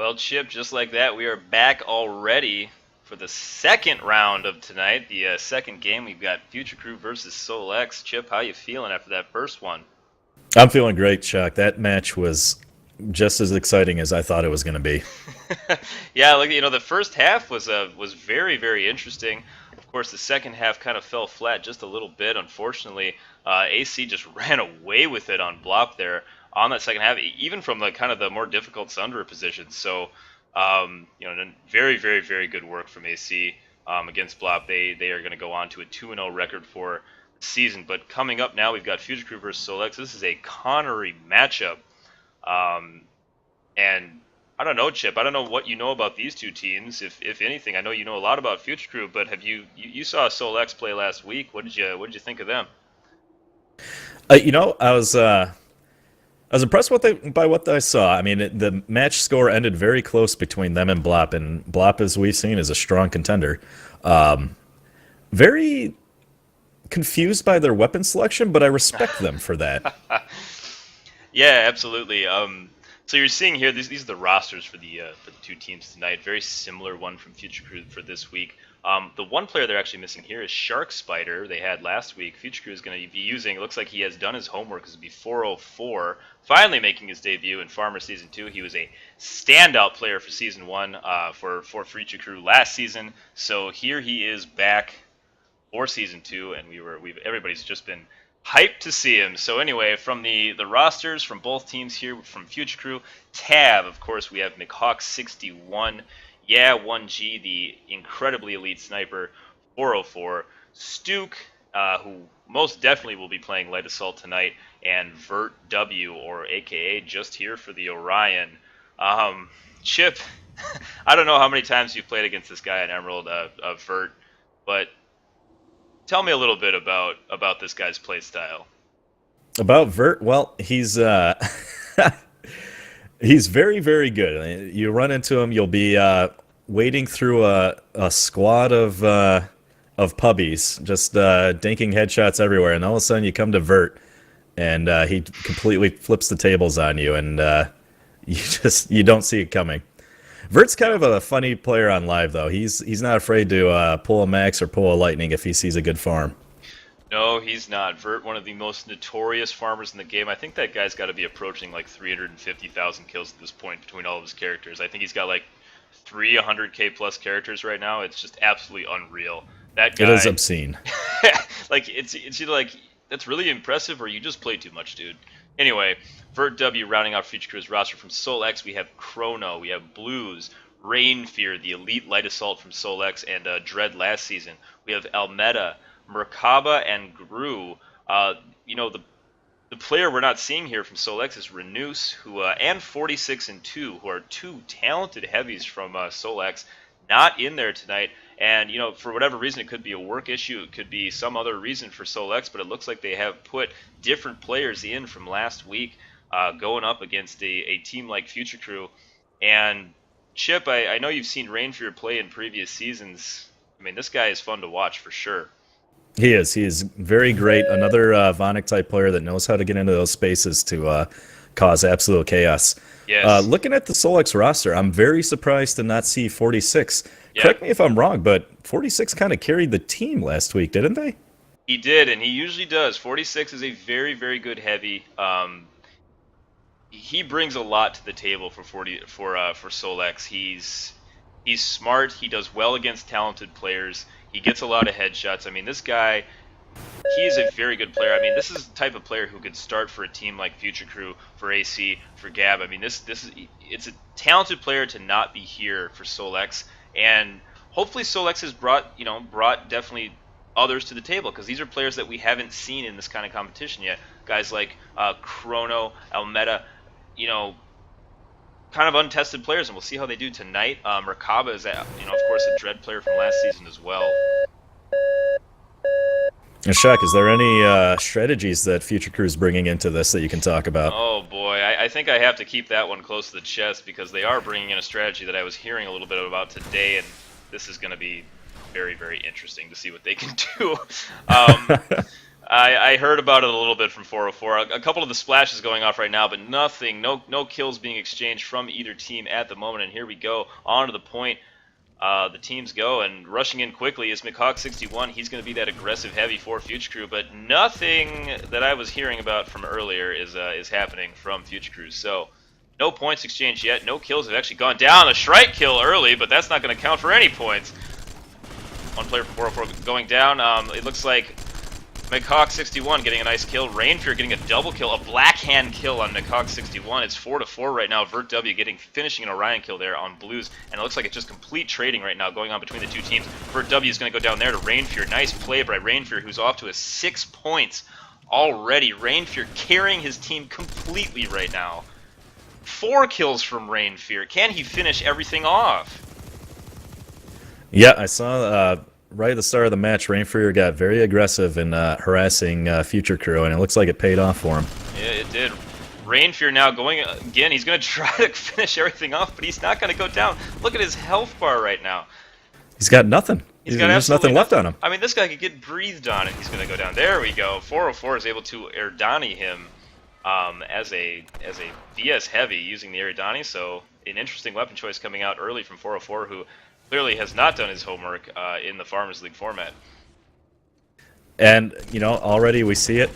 Well, Chip, just like that, we are back already for the second round of tonight. The second game, we've got Future Crew versus SOLx. Chip, how you feeling after that first one? I'm feeling great, Chuck. That match was just as exciting as I thought it was going to be. Yeah, look, the first half was very very interesting. Of course, the second half kind of fell flat just a little bit. Unfortunately, AC just ran away with it on block there on that second half, even from the kind of the more difficult Sundra positions. So, very very very good work from AC against Blop. They are going to go on to a 2-0 record for the season. But coming up now, we've got Future Crew versus SolX. This is a Connery matchup. Um, and I don't know, Chip. I don't know what you know about these two teams, if anything. I know you know a lot about Future Crew, but have you saw SolX play last week? What did you think of them? I was impressed by what I saw. I mean, the match score ended very close between them and Blop, and Blop, as we've seen, is a strong contender. Very confused by their weapon selection, but I respect them for that. Yeah, absolutely. So you're seeing here these are the rosters for the two teams tonight. Very similar one from Future Crew for this week. The one player they're actually missing here is Shark Spider. They had last week. Future Crew is going to be using. It looks like he has done his homework. This will be 404, finally making his debut in Farmer Season 2. He was a standout player for Season 1 for Future Crew last season. So here he is back for Season 2, and everybody's just been hyped to see him. So anyway, from the rosters from both teams here, from Future Crew, Tab, of course, we have McHawk 61, yeah, 1G, the incredibly elite sniper, 404, Stuke, who most definitely will be playing Light Assault tonight, and Vert W, or AKA just here for the Orion. Chip, I don't know how many times you've played against this guy in Emerald, Vert, but tell me a little bit about this guy's play style. About Vert, well, he's very, very good. You run into him, you'll be wading through a squad of puppies, just dinking headshots everywhere, and all of a sudden you come to Vert, and he completely flips the tables on you, and you don't see it coming. Vert's kind of a funny player on live, though. He's not afraid to pull a max or pull a lightning if he sees a good farm. No, he's not. Vert, one of the most notorious farmers in the game. I think that guy's got to be approaching like 350,000 kills at this point between all of his characters. I think he's got like 300k plus characters right now. It's just absolutely unreal. That It is guy, obscene. like it's either like that's really impressive or you just play too much, dude. Anyway, Vert W rounding out Future Crew's roster from SolX. We have Chrono, we have Blues, Rain Fear, the elite light assault from SolX, and Dread last season. We have Almeda, Merkaba, and Gru. Uh, you know the player we're not seeing here from SolX is Renus, who and 46 and 2, who are two talented heavies from SolX, not in there tonight. And for whatever reason, it could be a work issue, it could be some other reason for SolX, but it looks like they have put different players in from last week, going up against a team like Future Crew. And Chip, I know you've seen Rainfear play in previous seasons. I mean, this guy is fun to watch for sure. He is. He is very great. Another Vonic type player that knows how to get into those spaces to cause absolute chaos. Yes. Looking at the Solix roster, I'm very surprised to not see 46. Yeah. Correct me if I'm wrong, but 46 kind of carried the team last week, didn't they? He did, and he usually does. 46 is a very, very good heavy. He brings a lot to the table for SolX. He's smart. He does well against talented players. He gets a lot of headshots. I mean, this guy, he is a very good player. I mean, this is the type of player who could start for a team like Future Crew, for AC, for Gab. I mean, this is it's a talented player to not be here for SolX, and hopefully SolX has brought definitely others to the table, because these are players that we haven't seen in this kind of competition yet. Guys like Chrono, Almeda, you know, kind of untested players, and we'll see how they do tonight. Merkaba is, of course, a Dread player from last season as well. And Shaq, is there any strategies that Future Crew is bringing into this that you can talk about? Oh boy, I think I have to keep that one close to the chest, because they are bringing in a strategy that I was hearing a little bit about today, and this is going to be very, very interesting to see what they can do. Um, I heard about it a little bit from 404. A couple of the splashes going off right now, but nothing, no kills being exchanged from either team at the moment. And here we go, on to the point. The teams go, and rushing in quickly is McHawk61. He's going to be that aggressive heavy for Future Crew, but nothing that I was hearing about from earlier is happening from Future Crew. So no points exchanged yet. No kills have actually gone down. A Shrike kill early, but that's not going to count for any points. One player from 404 going down. It looks like McHawk61 getting a nice kill. Rainfear getting a double kill, a black hand kill on McHawk61. It's 4-4 right now. VertW finishing an Orion kill there on Blues, and it looks like it's just complete trading right now going on between the two teams. VertW is going to go down there to Rainfear. Nice play by Rainfear, who's off to his 6 points already. Rainfear carrying his team completely right now. 4 kills from Rainfear. Can he finish everything off? Yeah, I saw right at the start of the match, Rainfear got very aggressive in harassing Future Crew, and it looks like it paid off for him. Yeah, it did. Rainfear now going again. He's going to try to finish everything off, but he's not going to go down. Look at his health bar right now. He's got nothing. There's nothing left on him. I mean, this guy could get breathed on, and he's going to go down. There we go. 404 is able to Erdani him as a VS heavy using the Erdani. So an interesting weapon choice coming out early from 404, who clearly has not done his homework in the Farmers League format. And, already we see it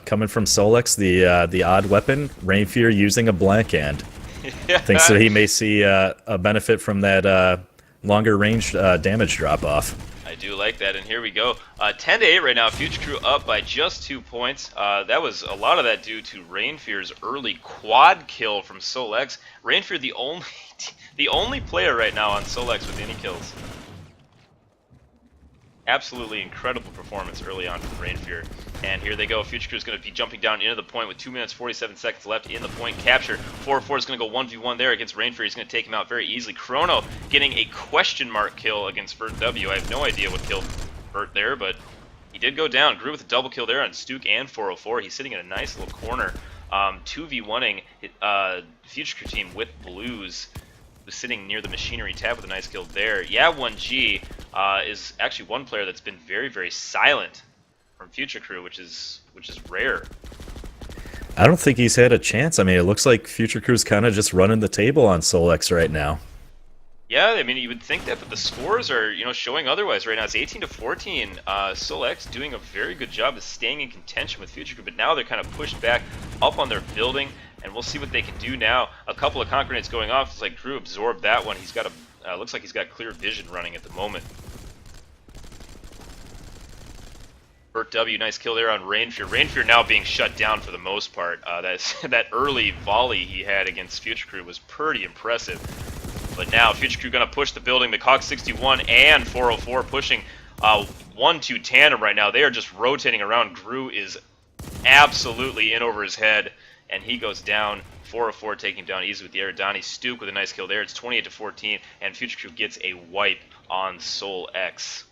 coming from SOLx, the odd weapon, Rainfear using a black hand. Thinks that he may see a benefit from that longer range damage drop-off. I do like that, and here we go. 10-8 right now. Future Crew up by just 2 points. That was a lot of that due to Rainfear's early quad kill from SOLx. Rainfear, the only player right now on SOLx with any kills. Absolutely incredible performance early on from Rainfear. And here they go. Future Crew is going to be jumping down into the point with 2 minutes 47 seconds left in the point capture. 4-4 is going to go 1v1 there against Rainfear. He's going to take him out very easily. Chrono getting a question mark kill against VertW. I have no idea what killed Vert there, but he did go down. Grew with a double kill there on Stuke and 404. He's sitting in a nice little corner. 2v1ing Future Crew team with Blues, who's sitting near the machinery tab with a nice kill there. Yeah, 1G is actually one player that's been very, very silent from Future Crew, which is rare. I don't think he's had a chance. I mean, it looks like Future Crew's kind of just running the table on SOLx right now. Yeah, I mean, you would think that, but the scores are, showing otherwise right now. It's 18-14. SOLx doing a very good job of staying in contention with Future Crew, but now they're kind of pushed back up on their building, and we'll see what they can do now. A couple of conch grenades going off. It's like Drew absorbed that one. He's got looks like he's got clear vision running at the moment. VertW, nice kill there on Rainfear. Rainfear now being shut down for the most part. That early volley he had against Future Crew was pretty impressive. But now Future Crew going to push the building. McHawk61 and 404 pushing 1-2 tandem right now. They are just rotating around. Gru is absolutely in over his head, and he goes down. 404 taking him down easy with the Erdani. Stuke with a nice kill there. It's 28-14, and Future Crew gets a wipe on SOLx.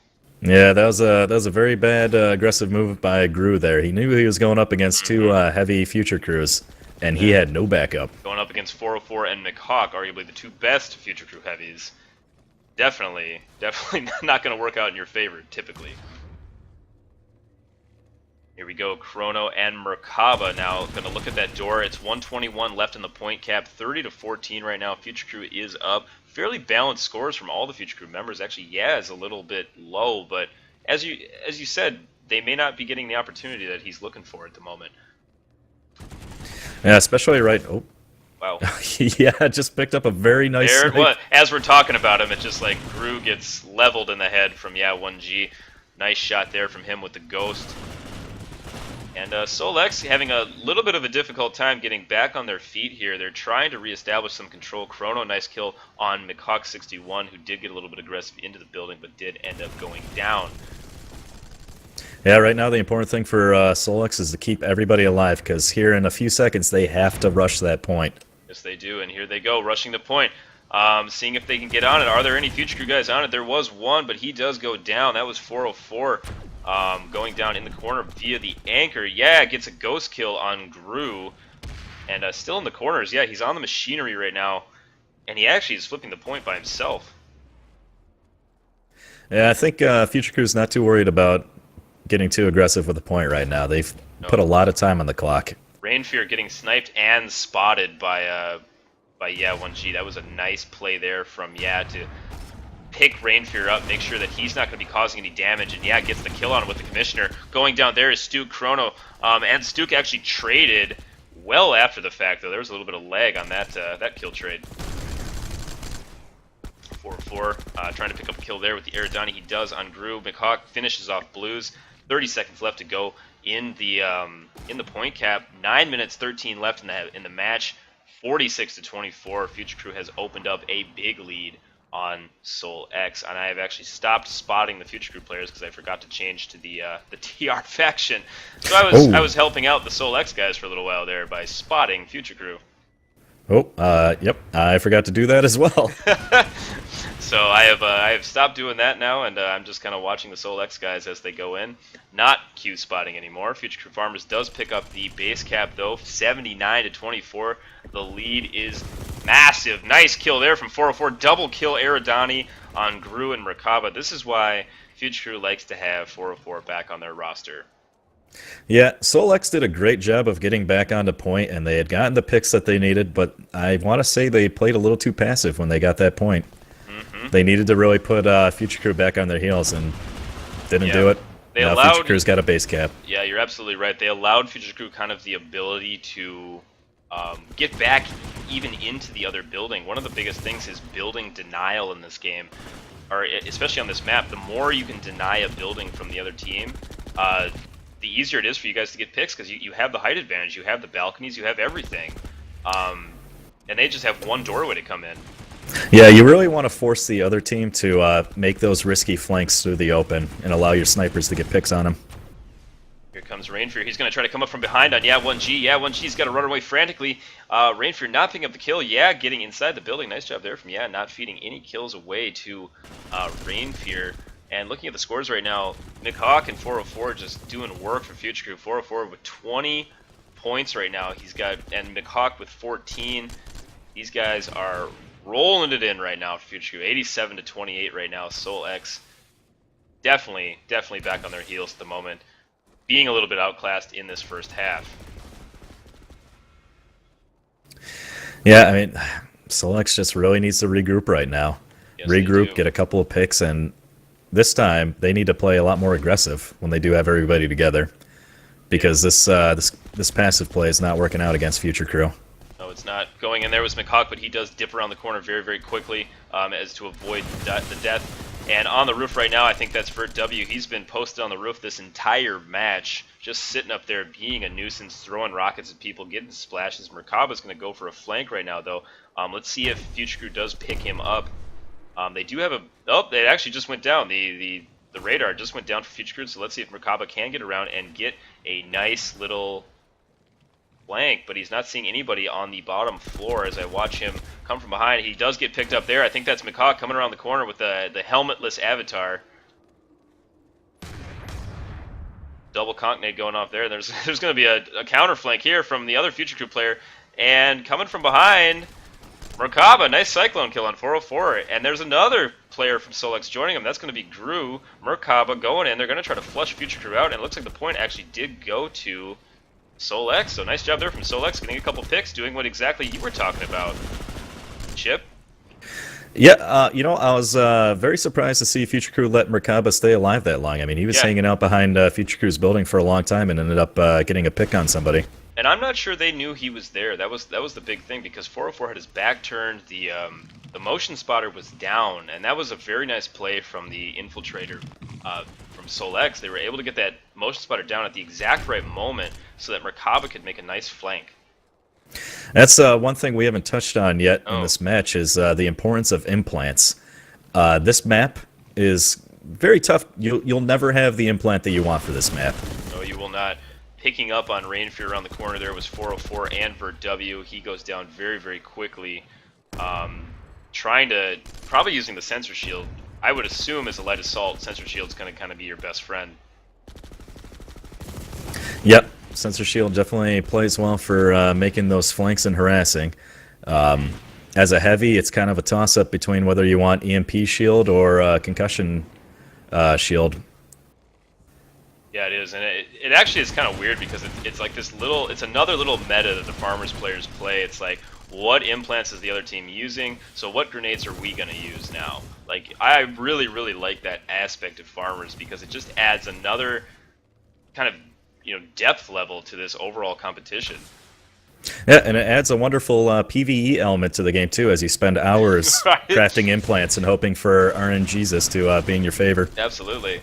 Yeah, that was a very bad aggressive move by Gru there. He knew he was going up against two heavy Future Crews, and he had no backup. Going up against 404 and McHawk, arguably the two best Future Crew heavies. Definitely not going to work out in your favor, typically. Here we go, Chrono and Merkaba now going to look at that door. It's 121 left in the point cap, 30-14 right now. Future Crew is up. Fairly balanced scores from all the Future Crew members. Actually, yeah, is a little bit low, but as you said, they may not be getting the opportunity that he's looking for at the moment. Yeah, especially right. Oh, wow. Yeah, just picked up a very nice. There it was. As we're talking about him, it's just like Gru gets leveled in the head from 1G. Nice shot there from him with the ghost. And SOLx having a little bit of a difficult time getting back on their feet here. They're trying to reestablish some control. Chrono, nice kill on McHawk61, who did get a little bit aggressive into the building, but did end up going down. Yeah, right now the important thing for SOLx is to keep everybody alive, because here in a few seconds they have to rush that point. Yes, they do, and here they go, rushing the point. Seeing if they can get on it. Are there any Future Crew guys on it? There was one, but he does go down. That was 404. Going down in the corner via the anchor. Yeah, gets a ghost kill on Gru. And still in the corners. Yeah, he's on the machinery right now. And he actually is flipping the point by himself. Yeah, I think Future Crew's not too worried about getting too aggressive with the point right now. They've No. put a lot of time on the clock. Rainfear getting sniped and spotted by 1G. That was a nice play there from to pick Rainfear up, make sure that he's not going to be causing any damage, and gets the kill on him with the Commissioner. Going down there is Stuke Chrono, and Stuke actually traded well after the fact, though. There was a little bit of lag on that kill trade. 4-4, trying to pick up a kill there with the Eridani. He does on Gru. McHawk finishes off Blues. 30 seconds left to go in the point cap. 9 minutes 13 left in the match. 46-24. Future Crew has opened up a big lead on SOLx, and I have actually stopped spotting the Future Crew players because I forgot to change to the TR faction. So I was helping out the SOLx guys for a little while there by spotting Future Crew. Yep, I forgot to do that as well. So I have stopped doing that now, and I'm just kind of watching the SOLx guys as they go in. Not Q spotting anymore. Future Crew Farmers does pick up the base cap though, 79-24. The lead is massive. Nice kill there from 404. Double kill Eridani on Gru and Merkaba. This is why Future Crew likes to have 404 back on their roster. Yeah, SOLx did a great job of getting back onto point, and they had gotten the picks that they needed, but I want to say they played a little too passive when they got that point. They needed to really put Future Crew back on their heels, and didn't do it. Now Future Crew's got a base cap. Yeah, you're absolutely right. They allowed Future Crew kind of the ability to get back even into the other building. One of the biggest things is building denial in this game, or especially on this map. The more you can deny a building from the other team, the easier it is for you guys to get picks, because you have the height advantage, you have the balconies, you have everything. And they just have one doorway to come in. Yeah, you really want to force the other team to make those risky flanks through the open and allow your snipers to get picks on them. Here comes Rainfear. He's going to try to come up from behind on 1G. 1G's got to run away frantically. Rainfear not picking up the kill. Getting inside the building. Nice job there from not feeding any kills away to Rainfear. And looking at the scores right now, McHawk and 404 just doing work for Future Crew. 404 with 20 points right now. And McHawk with 14. These guys are rolling it in right now for Future Crew. 87-28 right now. SOLx definitely back on their heels at the moment, being a little bit outclassed in this first half. Yeah, I mean, SOLx just really needs to regroup right now. Yes, regroup, get a couple of picks, and this time they need to play a lot more aggressive when they do have everybody together, because this passive play is not working out against Future Crew. No, it's not. Going in there was McHawk, but he does dip around the corner very, very quickly as to avoid the death. And on the roof right now, I think that's FCRW. He's been posted on the roof this entire match, just sitting up there being a nuisance, throwing rockets at people, getting splashes. Merkaba's going to go for a flank right now, though. Let's see if Future Crew does pick him up. They do have a... Oh, it actually just went down. The radar just went down for Future Crew, so let's see if Merkaba can get around and get a nice little flank, but he's not seeing anybody on the bottom floor as I watch him come from behind. He does get picked up there. I think that's McHawk coming around the corner with the helmetless avatar. Double conk-nade going off there. There's going to be a counter flank here from the other Future Crew player, and coming from behind, Merkaba, nice cyclone kill on 404, and there's another player from SOLx joining him. That's going to be Gru. Merkaba going in. They're going to try to flush Future Crew out, and it looks like the point actually did go to SOLx, so nice job there from SOLx, getting a couple picks, doing what exactly you were talking about. Chip? Yeah, I was very surprised to see Future Crew let Merkaba stay alive that long. I mean, he was hanging out behind Future Crew's building for a long time and ended up getting a pick on somebody. And I'm not sure they knew he was there. That was the big thing, because 404 had his back turned, the motion spotter was down, and that was a very nice play from the infiltrator from SOLx. They were able to get that motion spotter down at the exact right moment so that Merkaba could make a nice flank. That's one thing we haven't touched on yet in this match is the importance of implants. This map is very tough. You'll never have the implant that you want for this map. No, you will not. Picking up on Rainfear around the corner there was 404 and FCRW. He goes down very, very quickly. Probably using the sensor shield. I would assume as a light assault, sensor shield's going to kind of be your best friend. Yep, sensor shield definitely plays well for making those flanks and harassing. As a heavy, it's kind of a toss-up between whether you want EMP shield or concussion shield. Yeah, it is, and it actually is kind of weird because it's like this little, it's another little meta that the farmers players play. It's like, what implants is the other team using? So what grenades are we gonna use now? Like, I really, really like that aspect of farmers because it just adds another kind of, depth level to this overall competition. Yeah, and it adds a wonderful PVE element to the game too, as you spend hours Right? crafting implants and hoping for RNGesus to be in your favor. Absolutely.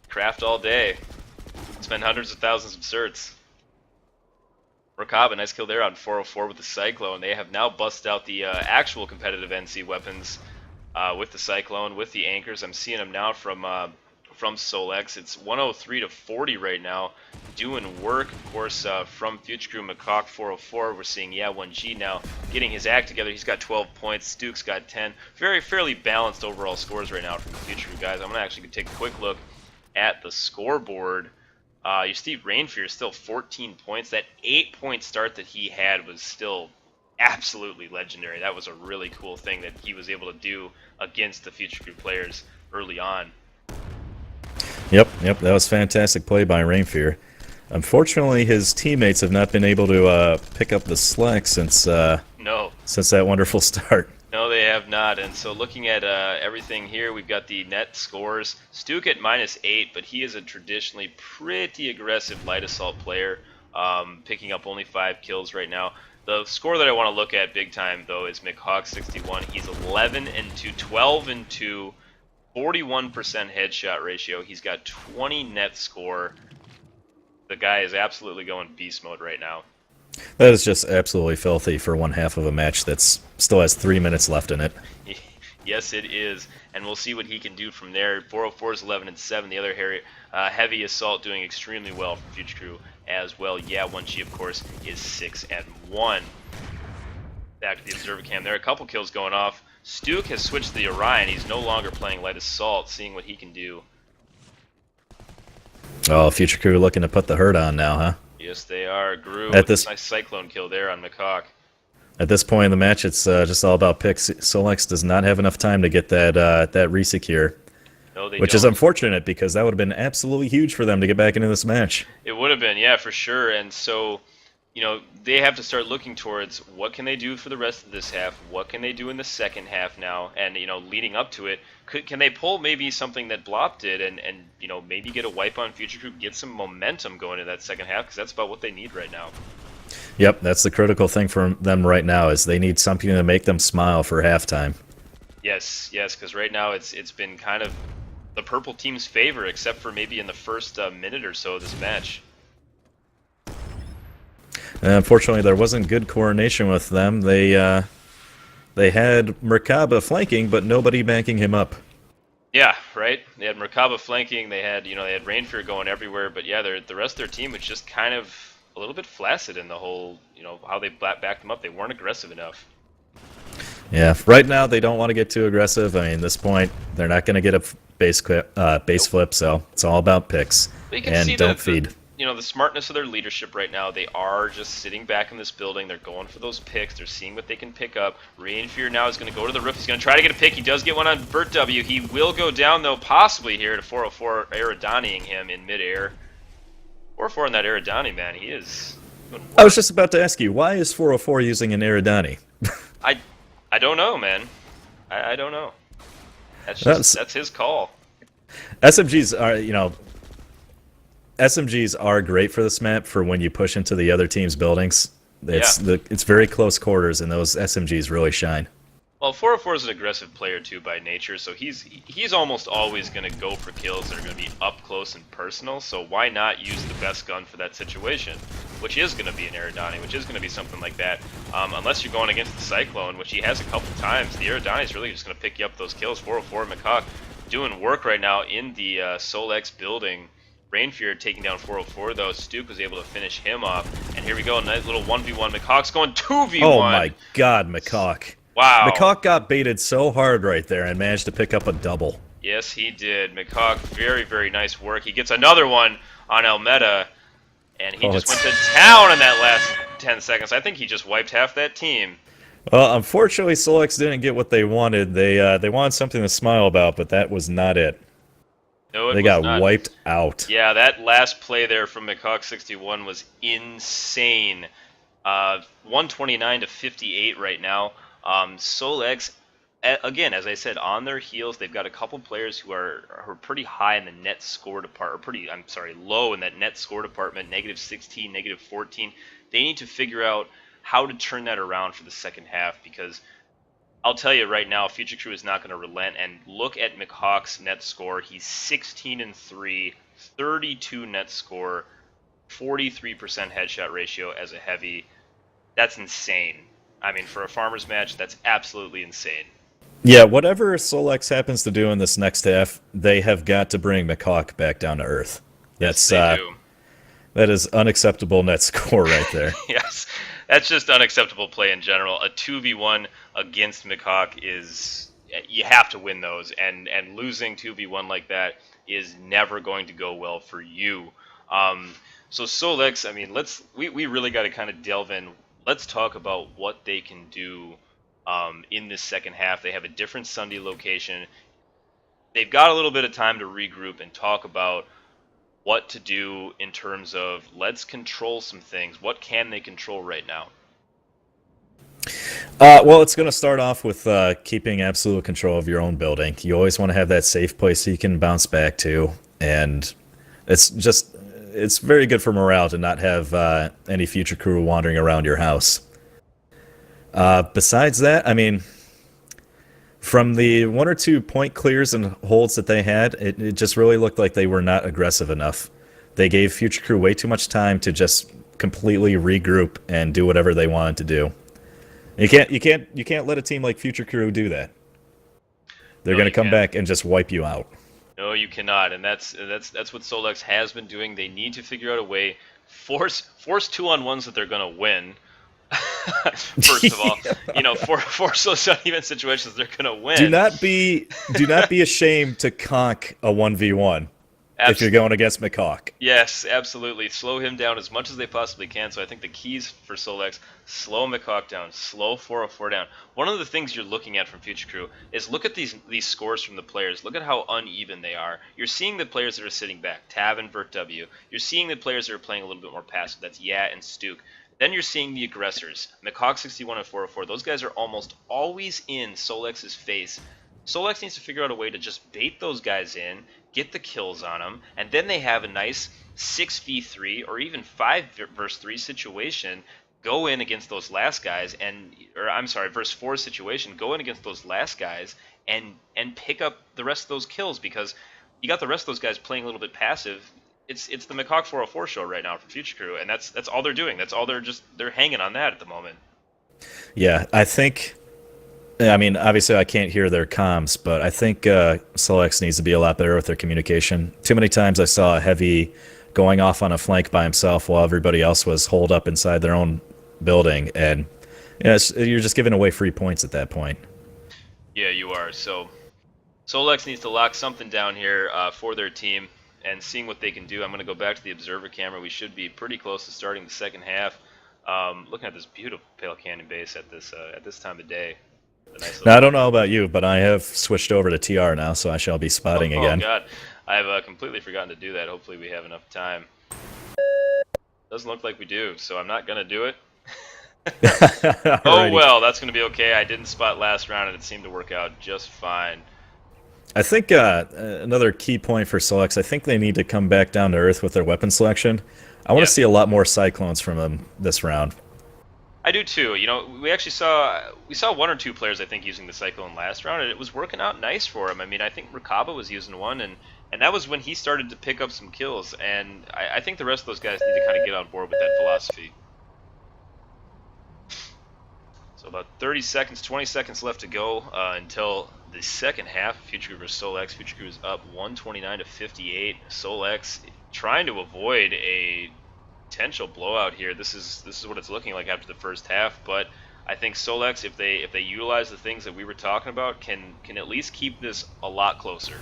Craft all day. Spend hundreds of thousands of certs. Rakaba, nice kill there on 404 with the Cyclone. They have now busted out the actual competitive NC weapons with the Cyclone, with the anchors. I'm seeing them now from SOLx. It's 103 to 40 right now, doing work. Of course, from Future Crew McCawk 404, we're seeing 1G now getting his act together. He's got 12 points. Stuke's got 10. Fairly balanced overall scores right now from the Future Crew guys. I'm gonna actually take a quick look at the scoreboard. You see Rainfear is still 14 points. That 8-point start that he had was still absolutely legendary. That was a really cool thing that he was able to do against the Future Crew players early on. Yep, that was fantastic play by Rainfear. Unfortunately, his teammates have not been able to pick up the slack since No. since that wonderful start. No, they have not. And so looking at everything here, we've got the net scores. Stuke at -8, but he is a traditionally pretty aggressive light assault player, picking up only 5 kills right now. The score that I want to look at big time, though, is McHawk61. He's 11-2, 12-2, 41% headshot ratio. He's got 20 net score. The guy is absolutely going beast mode right now. That is just absolutely filthy for one half of a match that's still has 3 minutes left in it. Yes, it is, and we'll see what he can do from there. 404 is 11-7. The other heavy assault doing extremely well from Future Crew as well. 1G, of course, is 6-1. Back to the observer cam. There are a couple kills going off. Stuke has switched to the Orion. He's no longer playing light assault, seeing what he can do. Oh, Future Crew looking to put the hurt on now, huh? Yes, they are. Gru At with this a nice Cyclone kill there on McCawk. At this point in the match, it's just all about picks. SOLx does not have enough time to get that resecure, No, they which don't. is unfortunate because that would have been absolutely huge for them to get back into this match. It would have been, yeah, for sure. And so, they have to start looking towards what can they do for the rest of this half, what can they do in the second half now, and leading up to it, can they pull maybe something that Blop did and maybe get a wipe on Future Group, get some momentum going in that second half, because that's about what they need right now. Yep, that's the critical thing for them right now is they need something to make them smile for halftime. Yes, because right now it's been kind of the purple team's favor, except for maybe in the first minute or so of this match. Unfortunately, there wasn't good coordination with them. They had Merkaba flanking, but nobody backing him up. Yeah, right. They had Merkaba flanking. They had they had Rainfear going everywhere. But yeah, the rest of their team was just kind of a little bit flaccid in the whole how they backed them up. They weren't aggressive enough. Yeah, right now they don't want to get too aggressive. I mean, at this point, they're not going to get a base flip, so it's all about picks and don't feed. The smartness of their leadership right now. They are just sitting back in this building. They're going for those picks. They're seeing what they can pick up. Rainfear now is going to go to the roof. He's going to try to get a pick. He does get one on Bert W. He will go down, though, possibly here to 404, Aerodaniing him in midair. 404 on that Aerodani, man. He is doing work. I was just about to ask you, why is 404 using an Aerodani? I don't know, man. I don't know. That's his call. SMGs are great for this map for when you push into the other team's buildings. It's very close quarters, and those SMGs really shine. Well, 404 is an aggressive player too by nature, so he's almost always going to go for kills that are going to be up close and personal. So why not use the best gun for that situation, which is going to be an Aerodani, which is going to be something like that. Unless you're going against the Cyclone, which he has a couple times, the Aerodani is really just going to pick you up those kills. 404 McCawk doing work right now in the SOLx building. Rainfear taking down 404, though. Stuke was able to finish him off. And here we go, a nice little 1v1. McCawk's going 2v1. Oh my god, McCawk. Wow. McCawk got baited so hard right there and managed to pick up a double. Yes, he did. McCawk, very, very nice work. He gets another one on Almeda, and he just went to town in that last 10 seconds. I think he just wiped half that team. Well, unfortunately, SOLx didn't get what they wanted. They wanted something to smile about, but that was not it. No, it They was got not. wiped out. Yeah, that last play there from McHawk61 was insane. 129 to 58 right now. SOLx, again, as I said, on their heels. They've got a couple players who are pretty high in the net score department, or pretty, I'm sorry, low in that net score department, -16, -14. They need to figure out how to turn that around for the second half, because I'll tell you right now, Future Crew is not going to relent. And look at McHawk's net score. He's 16-3, 32 net score, 43% headshot ratio as a heavy. That's insane. I mean, for a farmers match, that's absolutely insane. Yeah, whatever SolX happens to do in this next half, they have got to bring McHawk back down to earth. Yes, That's they do. that is unacceptable net score right there. Yes, that's just unacceptable play in general. A 2v1 against McHawk is, you have to win those, and losing 2v1 like that is never going to go well for you. So SolX, I mean, we really got to kind of delve in. Let's talk about what they can do in this second half. They have a different Sunday location. They've got a little bit of time to regroup and talk about what to do in terms of, let's control some things. What can they control right now? Well, it's going to start off with keeping absolute control of your own building. You always want to have that safe place you can bounce back to, and it's very good for morale to not have any future crew wandering around your house. Besides that, I mean, from the one or two point clears and holds that they had, it just really looked like they were not aggressive enough. They gave future crew way too much time to just completely regroup and do whatever they wanted to do. You can't let a team like Future Crew do that. They're No, going to you come can't. back and just wipe you out. No, you cannot, and that's what SolX has been doing. They need to figure out a way, force 2-on-1s that they're gonna win. First of all, force those uneven situations they're gonna do win. not be do not be ashamed to conk a 1v1 if you're Abs- going against McCawk. yes, absolutely. Slow him down as much as they possibly can. So I think the keys for SolX: slow McHawk down, slow 404 down. One of the things you're looking at from Future Crew is, look at these scores from the players. Look at how uneven they are. You're seeing the players that are sitting back, Tav and Vert W. You're seeing the players that are playing a little bit more passive. That's Yat and Stuke. Then you're seeing the aggressors, McHawk 61 and 404. Those guys are almost always in SolX's face. SolX needs to figure out a way to just bait those guys in, get the kills on them, and then they have a nice 6v3 or even 5 versus 3 situation. Go in against those last guys, or I'm sorry, versus 4 situation. Go in against those last guys and pick up the rest of those kills, because you got the rest of those guys playing a little bit passive. It's the McHawk 404 show right now for Future Crew, and that's all they're doing. That's all they're hanging on that at the moment. Yeah, I mean, obviously I can't hear their comms, but I think Solex needs to be a lot better with their communication. Too many times I saw a heavy going off on a flank by himself while everybody else was holed up inside their own building, and you're just giving away free points at that point. Yeah, you are. So SolX needs to lock something down here for their team, and seeing what they can do. I'm going to go back to the observer camera. We should be pretty close to starting the second half. Looking at this beautiful Pale Canyon base at this time of day. Nice Now, little... I don't know about you, but I have switched over to TR now, so I shall be spotting Oh again. God, I've completely forgotten to do that. Hopefully we have enough time. Doesn't look like we do, so I'm not going to do it. Oh Alrighty. well, that's going to be okay. I didn't spot last round, and it seemed to work out just fine. I think another key point for Solex, I think they need to come back down to earth with their weapon selection. I want Yeah. to see a lot more Cyclones from them this round. I do too. We actually saw one or two players, I think, using the Cyclone last round, and it was working out nice for him. I mean, I think Rakaba was using one, and that was when he started to pick up some kills. And I think the rest of those guys need to kind of get on board with that philosophy. So about 30 seconds, 20 seconds left to go until the second half. Future Crew versus SolX. Future Crew is up 129 to 58. SolX trying to avoid a potential blowout here. This is what it's looking like after the first half, but I think SolX, if they utilize the things that we were talking about, can at least keep this a lot closer.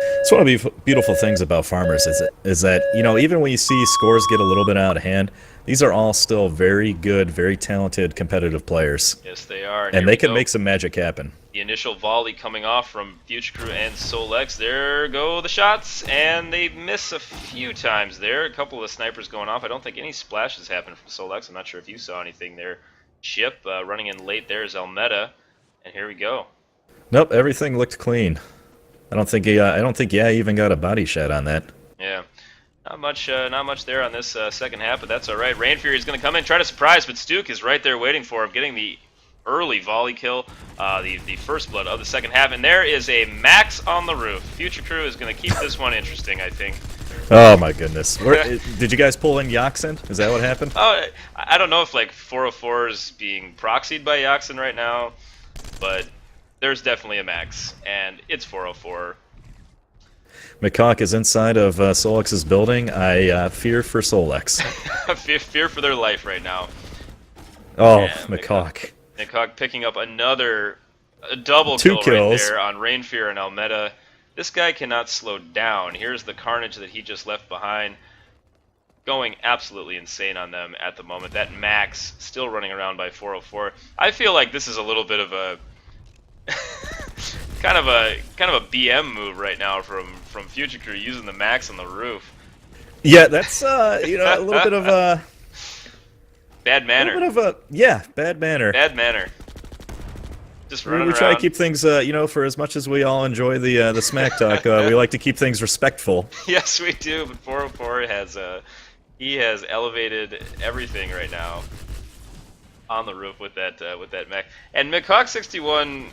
It's one of the beautiful things about farmers is that even when you see scores get a little bit out of hand, these are all still very good, very talented, competitive players, Yes, they are. And and here they we can go. make some magic happen. The initial volley coming off from Future Crew and SOLx. There go the shots, and they miss a few times there. A couple of snipers going off. I don't think any splashes happened from SOLx. I'm not sure if you saw anything there. Chip running in late there is Almeda, and here we go. Nope, everything looked clean. I don't think yeah even got a body shot on that. Yeah, not much there on this second half, but that's all right. Rain Fury is going to come in, try to surprise, but Stuke is right there waiting for him, getting the early volley kill, the first blood of the second half, and there is a max on the roof. Future Crew is going to keep this one interesting, I think. Oh my goodness! Did you guys pull in Yaxen? Is that what happened? Oh, I don't know if like 404 is being proxied by Yaxen right now, but there's definitely a max, and it's 404. McCock is inside of SOLX's building. I fear for SOLx. Fear for their life right now. Oh, Yeah, McCock. McCock picking up a double Two kill kills. right there on Rain Fear and Almeda. This guy cannot slow down. Here's the carnage that he just left behind. Going absolutely insane on them at the moment. That Max still running around by 404. I feel like this is a little bit of a kind of a BM move right now from Future Crew using the Max on the roof. Yeah, that's a little bit of a Bad manner. bad manner. Bad manner. Just running We try around. to keep things, for as much as we all enjoy the smack talk, we like to keep things respectful. Yes, we do. But 404 he has elevated everything right now on the roof with that mech. And McHawk 61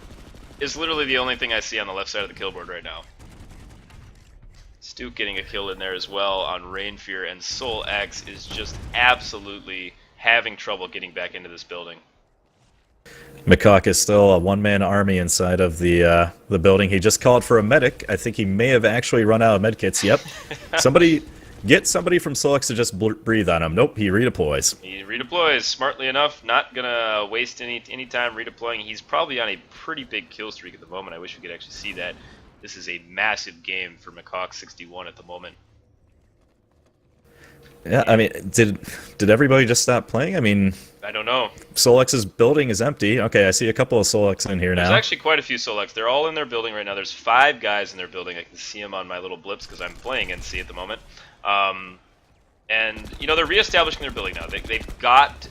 is literally the only thing I see on the left side of the kill board right now. Stuke getting a kill in there as well on Rain Fear, and SOLx is just absolutely having trouble getting back into this building. McCock is still a one-man army inside of the building. He just called for a medic. I think he may have actually run out of medkits. Yep. Get somebody from SOLx to just breathe on him. Nope, he redeploys. He redeploys smartly enough, not gonna waste any time redeploying. He's probably on a pretty big kill streak at the moment. I wish we could actually see that. This is a massive game for McCock 61 at the moment. Yeah, I mean, did everybody just stop playing? I mean, I don't know. SOLX's building is empty. Okay, I see a couple of SOLX in here There's now. actually quite a few SOLx. They're all in their building right now. There's 5 guys in their building. I can see them on my little blips because I'm playing NC at the moment. And, they're reestablishing their building now. They've got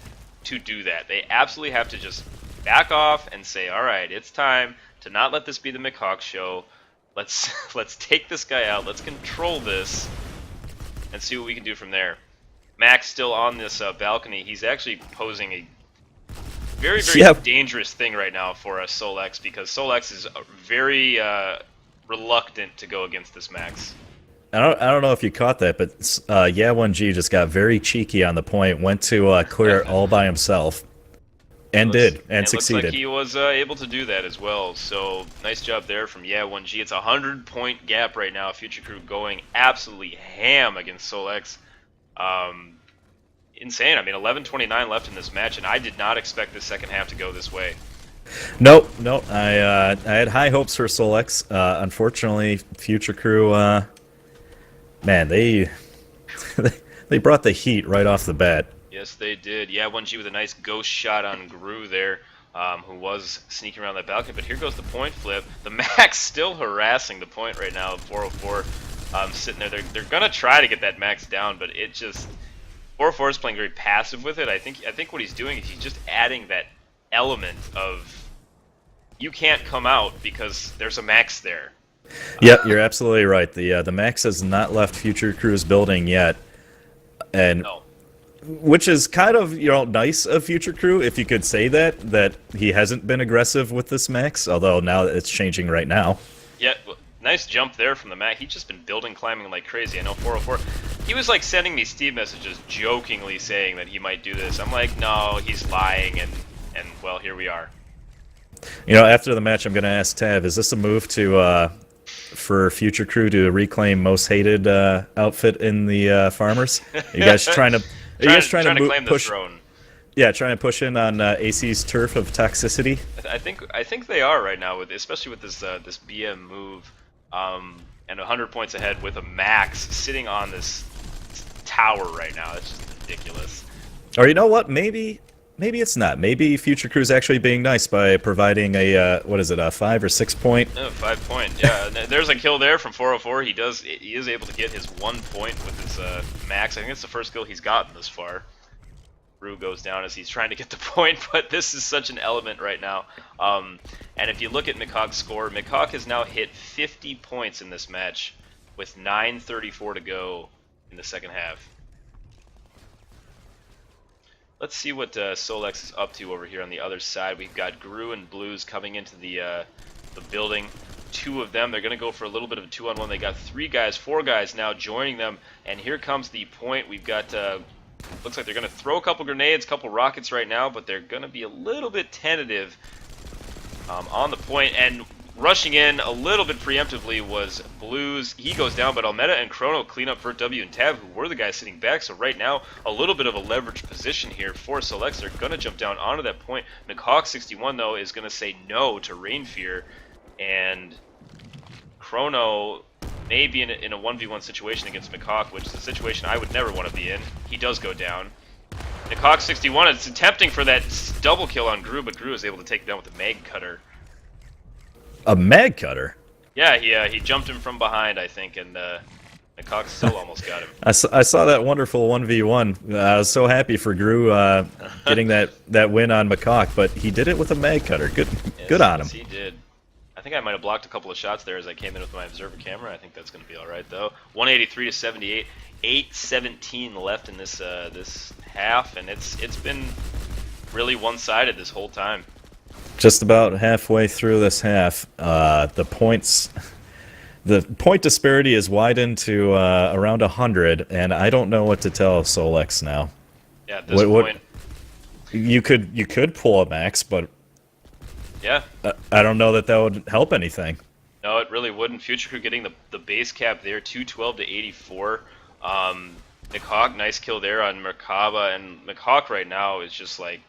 to do that. They absolutely have to just back off and say, all right, it's time to not let this be the McHawk show. Let's take this guy out. Let's control this and see what we can do from there. Max still on this balcony. He's actually posing a very, very dangerous thing right now for SOLx, because SOLx is very reluctant to go against this Max. I don't know if you caught that, but Yeah1G just got very cheeky on the point, went to clear it all by himself, and succeeded. Looks like he was able to do that as well. So nice job there from Yeah1G. It's a 100-point gap right now. Future Crew going absolutely ham against SOLx. Insane. I mean, 11:29 left in this match, and I did not expect this second half to go this way. Nope. I had high hopes for SOLx. Unfortunately, Future Crew, man, they they brought the heat right off the bat. Yes, they did. Yeah, 1G with a nice ghost shot on Gru there, who was sneaking around that balcony. But here goes the point flip. The Max still harassing the point right now. 404 sitting there. They're gonna try to get that Max down, but it just 404 is playing very passive with it. I think what he's doing is he's just adding that element of you can't come out because there's a Max there. Yep, you're absolutely right. The Max has not left Future Crew's building yet, and No. which is kind of nice of Future Crew, if you could say that he hasn't been aggressive with this Max. Although now it's changing right now. Yeah, nice jump there from the Mac. He's just been building, climbing like crazy. I know 404. He was like sending me Steve messages jokingly saying that he might do this. I'm like, no, he's lying, and well, here we are. After the match, I'm going to ask Tav, is this a move for Future Crew to reclaim most hated outfit in the Farmers? Are you guys trying to trying to claim the throne? Yeah, trying to push in on AC's turf of toxicity. I think they are right now, especially with this BM move. and 100 points ahead with a max sitting on this tower right now. It's just ridiculous. Or you know what? Maybe it's not. Maybe Future Crew's actually being nice by providing a what is it, a 5 or 6 point? Oh, 5 point. Yeah, there's a kill there from 404. He is able to get his 1 point with his max. I think it's the first kill he's gotten this far. Rue goes down as he's trying to get the point, but this is such an element right now. And if you look at McHawk's score, McHawk has now hit 50 points in this match with 9:34 to go in the second half. Let's see what SOLx is up to over here on the other side. We've got Gru and Blues coming into the building. 2 of them. They're going to go for a little bit of a 2-on-1. They got 4 guys now joining them, and here comes the point. We've got looks like they're going to throw a couple grenades, a couple rockets right now, but they're going to be a little bit tentative on the point, and rushing in a little bit preemptively was Blues. He goes down, but Almeda and Chrono clean up Vert W and Tab, who were the guys sitting back. So right now, a little bit of a leverage position here for SOLx. They're going to jump down onto that point. McHawk 61, though, is going to say no to Rain Fear, and Chrono may be in a 1v1 situation against McHawk, which is a situation I would never want to be in. He does go down. McHawk 61 is attempting for that double kill on Gru, but Gru is able to take it down with the mag cutter. A mag cutter? Yeah, he jumped him from behind, I think, and McHawk still almost got him. I saw that wonderful 1v1. I was so happy for Gru getting that win on McHawk, but he did it with a mag cutter. Good on him. Yes, he did. I think I might have blocked a couple of shots there as I came in with my observer camera. I think that's going to be all right, though. 183 to 78, 8:17 left in this this half, and it's been really one-sided this whole time. Just about halfway through this half, the point disparity is widened to around 100, and I don't know what to tell SOLx now. Yeah, at this point, you could pull a max, but yeah, I don't know that would help anything. No, it really wouldn't. Future Crew getting the base cap there, 212 to 84. McHawk, nice kill there on Merkaba, and McHawk right now is just like,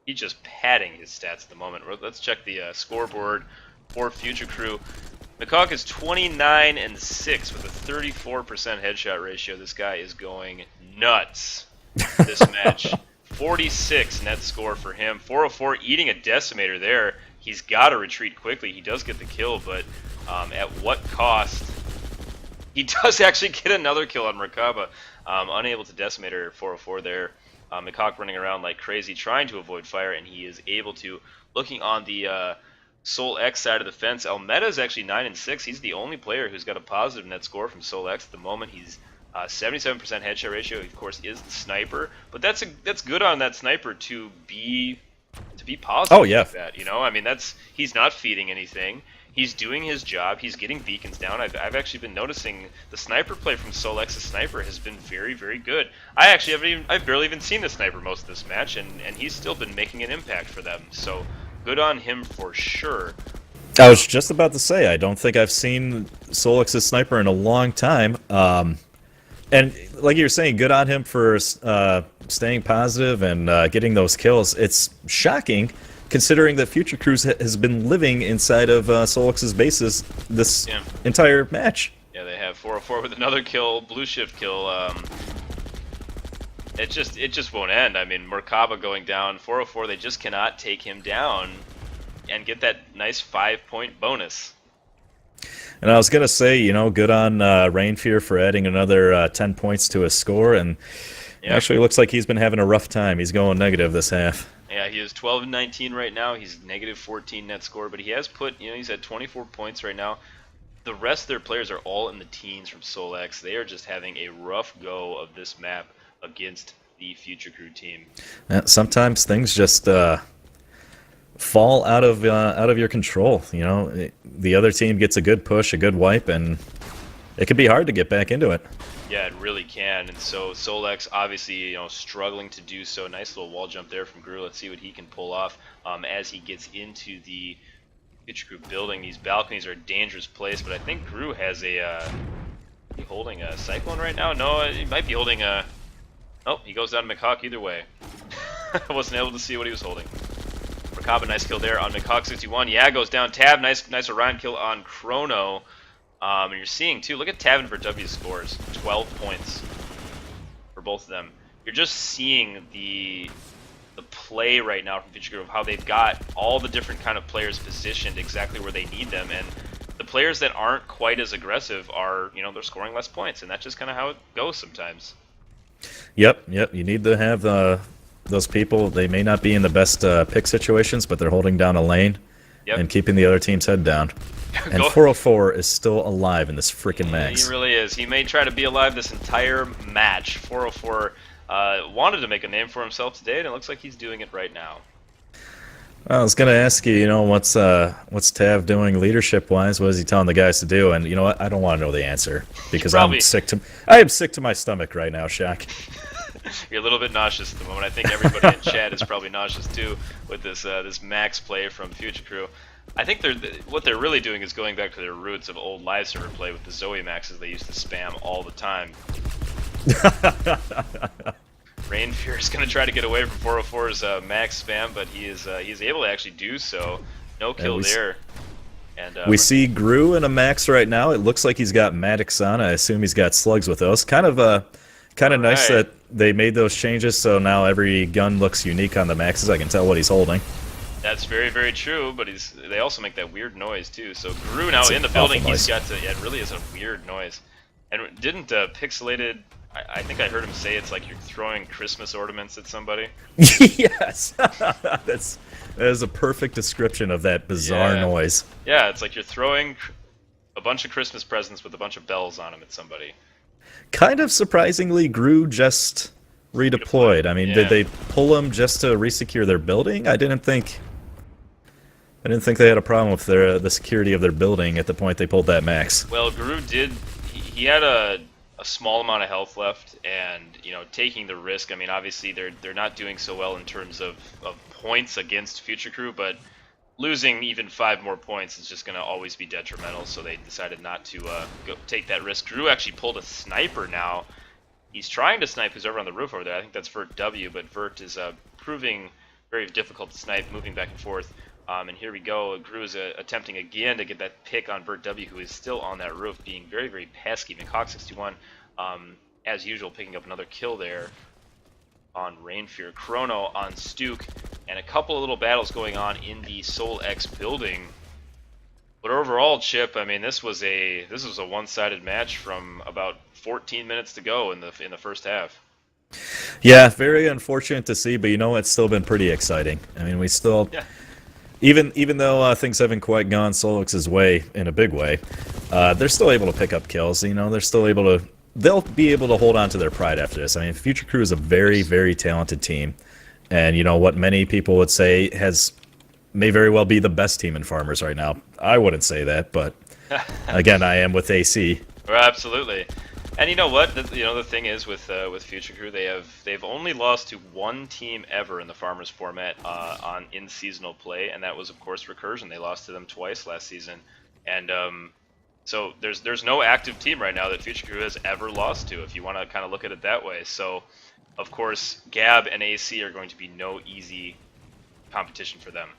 he's just padding his stats at the moment. Let's check the scoreboard for Future Crew. McHawk is 29 and 6 with a 34% headshot ratio. This guy is going nuts this match. 46 net score for him. 404 eating a decimator there. He's got to retreat quickly. He does get the kill, but at what cost? He does actually get another kill on Merkaba. Unable to decimator 404 there. McHawk running around like crazy trying to avoid fire, and he is able to. Looking on the SOLx side of the fence, Almeda is actually 9 and 6. He's the only player who's got a positive net score from SOLx at the moment. He's 77% headshot ratio. He, of course, is the sniper, but that's good on that sniper to be positive. Oh yeah, like that, you know. I mean, he's not feeding anything. He's doing his job. He's getting beacons down. I've actually been noticing the sniper play from SOLx's sniper has been very, very good. I've barely even seen the sniper most of this match, and he's still been making an impact for them. So good on him for sure. I was just about to say, I don't think I've seen SOLx's sniper in a long time. And like you were saying, good on him for staying positive and getting those kills. It's shocking, considering that Future Crews has been living inside of SOLx's bases this entire match. Yeah, they have 404 with another kill, blue shift kill. It just won't end. I mean, Merkaba going down, 404. They just cannot take him down and get that nice 5-point bonus. And I was gonna say, you know, good on Rainfear for adding another 10 points to his score, and actually looks like he's been having a rough time. He's going negative this half. Yeah, he is 12 and 19 right now. He's negative 14 net score, but he has put, he's at 24 points right now. The rest of their players are all in the teens from SOLx. They are just having a rough go of this map against the Future Crew team. Sometimes things just fall out of your control. You know, the other team gets a good push, a good wipe, and it can be hard to get back into it. Yeah, it really can. And so SOLx obviously, struggling to do so. Nice little wall jump there from Gru. Let's see what he can pull off as he gets into the Future Crew building. These balconies are a dangerous place, but I think Gru has he holding a Cyclone right now? No, he might be holding a... Oh, he goes down to McHawk either way. I wasn't able to see what he was holding. Merkaba, nice kill there on McHawk 61. Yeah, goes down. Tab, nice Orion kill on Chrono. And you're seeing too. Look at Tav and W's scores, 12 points for both of them. You're just seeing the play right now from Future Crew of how they've got all the different kind of players positioned exactly where they need them, and the players that aren't quite as aggressive are, they're scoring less points, and that's just kind of how it goes sometimes. Yep. You need to have those people. They may not be in the best pick situations, but they're holding down a lane Yep. and keeping the other team's head down. And 404 is still alive in this freaking max. He really is. He may try to be alive this entire match. 404 wanted to make a name for himself today, and it looks like he's doing it right now. I was gonna ask you, what's Tav doing leadership-wise? What is he telling the guys to do? And you know what? I don't want to know the answer because I am sick to my stomach right now, Shaq. You're a little bit nauseous at the moment. I think everybody in chat is probably nauseous too with this max play from Future Crew. I think what they're really doing is going back to their roots of old live server play with the Zoe maxes they used to spam all the time. Rainfear is going to try to get away from 404's max spam, but he's able to actually do so. No kill there. And we see Gru in a max right now. It looks like he's got Maddox on. I assume he's got slugs with those. Kind of nice that they made those changes, so now every gun looks unique on the maxes. I can tell what he's holding. That's very, very true, but they also make that weird noise too. So Gru now in the building, he's got to, yeah, it really is a weird noise. And didn't Pixelated, I think I heard him say it's like you're throwing Christmas ornaments at somebody? Yes! That is a perfect description of that bizarre noise. Yeah, it's like you're throwing a bunch of Christmas presents with a bunch of bells on them at somebody. Kind of surprisingly, Gru just redeployed. I mean, did they pull him just to resecure their building? I didn't think they had a problem with the security of their building at the point they pulled that max. Well, Gru did. He had a small amount of health left, and taking the risk. I mean, obviously they're not doing so well in terms of points against Future Crew, but losing even 5 more points is just going to always be detrimental. So they decided not to take that risk. Gru actually pulled a sniper now. He's trying to snipe who's over on the roof over there. I think that's Vert W, but Vert is proving very difficult to snipe, moving back and forth. And here we go. Gru is attempting again to get that pick on Vert W, who is still on that roof, being very, very pesky. McHawk61, as usual, picking up another kill there on Rainfear. Chrono on Stuke, and a couple of little battles going on in the SOLx building. But overall, Chip, I mean, this was a one-sided match from about 14 minutes to go in the first half. Yeah, very unfortunate to see, but it's still been pretty exciting. I mean, we still, even though things haven't quite gone SOLx's way in a big way, they're still able to pick up kills. They're still able to. They'll be able to hold on to their pride after this. I mean, Future Crew is a very, very talented team, and what many people would say may very well be the best team in Farmers right now. I wouldn't say that, but again, I am with AC. Well, absolutely. And you know what? The thing is with Future Crew, they've only lost to one team ever in the Farmers format in seasonal play, and that was of course Recursion. They lost to them twice last season, and so there's no active team right now that Future Crew has ever lost to, if you want to kind of look at it that way. So of course Gab and AC are going to be no easy competition for them.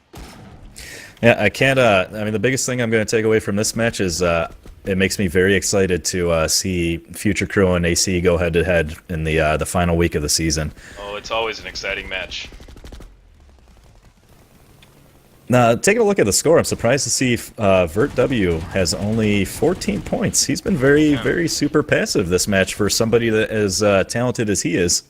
Yeah, I can't. I mean, the biggest thing I'm going to take away from this match is it makes me very excited to see Future Crew and AC go head to head in the final week of the season. Oh, it's always an exciting match. Now, taking a look at the score, I'm surprised to see Vert W has only 14 points. He's been very, very super passive this match for somebody that as talented as he is.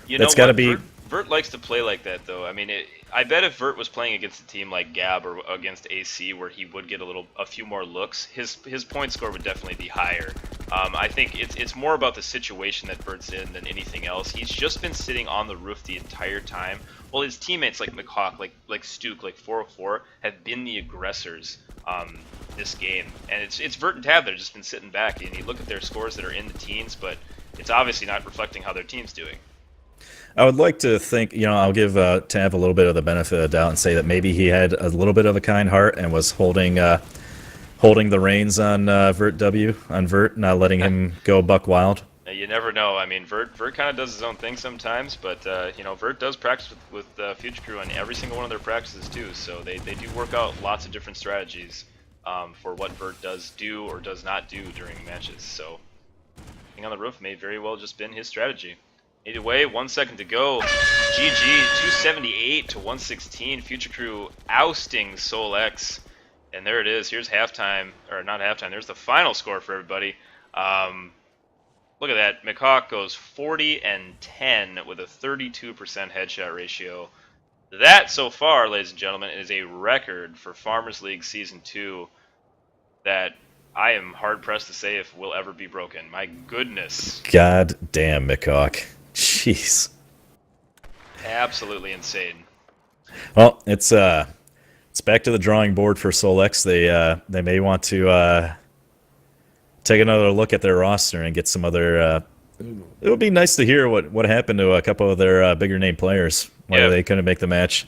That's got to be. Vert likes to play like that, though. I mean, I bet if Vert was playing against a team like Gab or against AC, where he would get a few more looks, his point score would definitely be higher. I think it's more about the situation that Vert's in than anything else. He's just been sitting on the roof the entire time, while his teammates like McHawk, like Stuke, like 404 have been the aggressors this game. And it's Vert and Tab that have just been sitting back, and you look at their scores that are in the teens, but it's obviously not reflecting how their team's doing. I would like to think, I'll give Tav a little bit of the benefit of the doubt and say that maybe he had a little bit of a kind heart and was holding the reins on Vert W, on Vert, not letting him go buck wild. You never know. I mean, Vert kind of does his own thing sometimes, but Vert does practice with Future Crew on every single one of their practices too. So they do work out lots of different strategies for what Bert does do or does not do during matches. So being on the roof may very well just been his strategy. Either way, 1 second to go. GG, 278 to 116. Future Crew ousting SOLx. And there it is. Here's halftime, or not halftime. There's the final score for everybody. Look at that. McHawk goes 40 and 10 with a 32% headshot ratio. That, so far, ladies and gentlemen, is a record for Farmers League Season 2 that I am hard-pressed to say if will ever be broken. My goodness. God damn, McHawk. Jeez. Absolutely insane. Well, it's back to the drawing board for SOLx. They may want to take another look at their roster and get some other. It would be nice to hear what happened to a couple of their bigger name players. Why they couldn't make the match.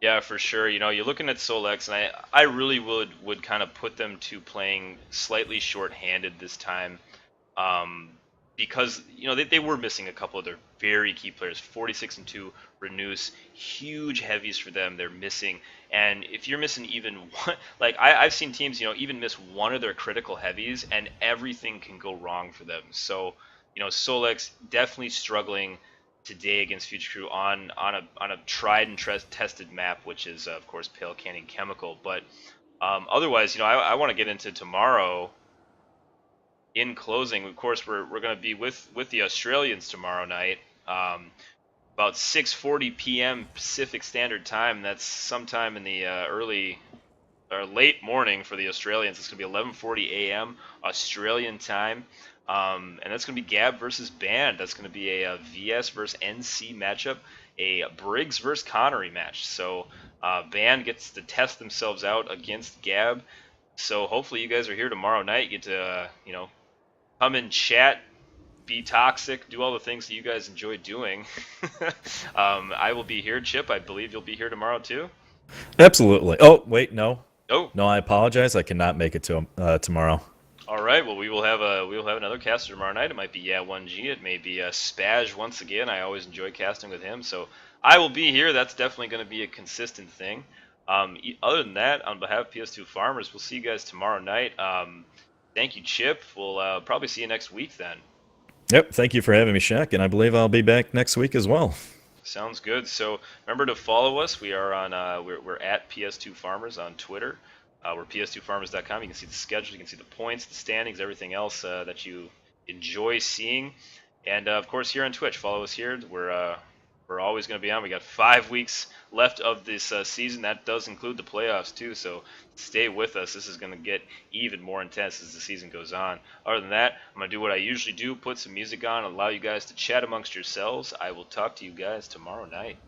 Yeah, for sure. You know, you're looking at SOLx, and I really would kind of put them to playing slightly short-handed this time, because you know they were missing a couple of their very key players. 46 and 2, Renus, huge heavies for them. They're missing, and if you're missing even one, like I've seen teams, you know, even miss one of their critical heavies, and everything can go wrong for them. So, you know, SOLx definitely struggling today against Future Crew on a tried and tested map, which is of course Pale Canyon Chemical. But otherwise, you know, I want to get into tomorrow. In closing, of course, we're going to be with the Australians tomorrow night, about 6:40 p.m. Pacific Standard Time. That's sometime in the early or late morning for the Australians. It's going to be 11:40 a.m. Australian time. And that's going to be Gab versus Band. That's going to be a VS versus NC matchup, a Briggs versus Connery match. So Band gets to test themselves out against Gab. So hopefully you guys are here tomorrow night. Get to you know, come and chat, be toxic, do all the things that you guys enjoy doing. I will be here, Chip. I believe you'll be here tomorrow too. Absolutely. Oh wait, no, Oh, no, I apologize. I cannot make it to tomorrow. all right. Well, we will have another caster tomorrow night. It might be 1G. It may be Spaz once again. I always enjoy casting with him, so I will be here. That's definitely going to be a consistent thing. Other than that, on behalf of PS2 Farmers, we'll see you guys tomorrow night. Thank you, Chip. We'll probably see you next week then. Yep. Thank you for having me, Shaq, and I believe I'll be back next week as well. Sounds good. So remember to follow us. We are on we're at PS2 Farmers on Twitter. We're ps2farmers.com. You can see the schedule, you can see the points, the standings, everything else that you enjoy seeing. And of course, here on Twitch, follow us here. We're always going to be on. We got 5 weeks left of this season. That does include the playoffs too. So stay with us. This is going to get even more intense as the season goes on. Other than that, I'm going to do what I usually do: put some music on, allow you guys to chat amongst yourselves. I will talk to you guys tomorrow night.